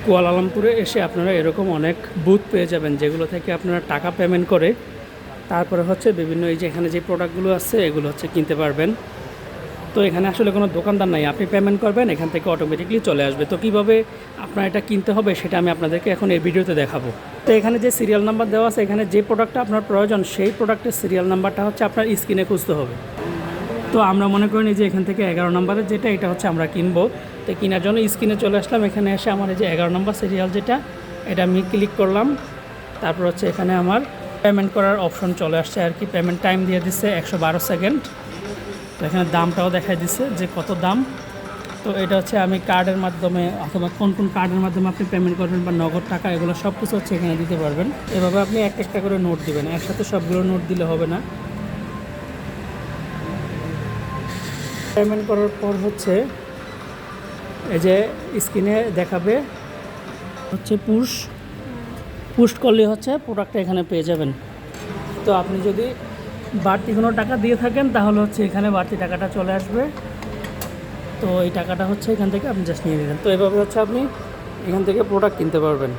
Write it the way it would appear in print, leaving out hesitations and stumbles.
কুয়ালালামপুরে এসে আপনারা এরকম অনেক বুথ পেয়ে যাবেন, যেগুলো থেকে আপনারা টাকা পেমেন্ট করে তারপরে হচ্ছে বিভিন্ন এই যে এখানে যে প্রোডাক্টগুলো আছে এগুলো হচ্ছে কিনতে পারবেন। তো এখানে আসলে কোনো দোকানদার নাই, আপনি পেমেন্ট করবেন এখান থেকে অটোমেটিকলি চলে আসবে। তো কীভাবে আপনার এটা কিনতে হবে সেটা আমি আপনাদেরকে এখন এই ভিডিওতে দেখাবো। তো এখানে যে সিরিয়াল নাম্বার দেওয়া আছে, এখানে যে প্রোডাক্টটা আপনার প্রয়োজন সেই প্রোডাক্টের সিরিয়াল নাম্বারটা হচ্ছে আপনার স্ক্রিনে খুঁজতে হবে। তো আমরা মনে করি যে এখান থেকে 11 নম্বরের যেটা এটা হচ্ছে আমরা কিনবো। তো কেনার জন্য স্ক্রিনে চলে আসলাম, এখানে এসে আমার এই যে 11 নম্বর সিরিয়াল যেটা এটা আমি ক্লিক করলাম। তারপর হচ্ছে এখানে আমার পেমেন্ট করার অপশন চলে আসছে আর কি। পেমেন্ট টাইম দিয়ে দিচ্ছে 112 সেকেন্ড। তো এখানে দামটাও দেখাই দিচ্ছে যে কত দাম। তো এটা হচ্ছে আমি কার্ডের মাধ্যমে অথবা কোন কোন কার্ডের মাধ্যমে আপনি পেমেন্ট করবেন বা নগদ টাকা এগুলো সব কিছু হচ্ছে এখানে দিতে পারবেন। এভাবে আপনি একটা করে নোট দিবেন, একসাথে সবগুলো নোট দিলে হবে না। পেমেন্ট করার পর হচ্ছে এই যে স্ক্রিনে দেখাবে হচ্ছে পুশ করলে হচ্ছে প্রোডাক্টটা এখানে পেয়ে যাবেন। তো আপনি যদি বাড়তি কোনো টাকা দিয়ে থাকেন তাহলে হচ্ছে এখানে বাড়তি টাকাটা চলে আসবে। তো এই টাকাটা হচ্ছে এখান থেকে আপনি জাস্ট নিয়ে নেবেন। তো এভাবে হচ্ছে আপনি এখান থেকে প্রোডাক্ট কিনতে পারবেন।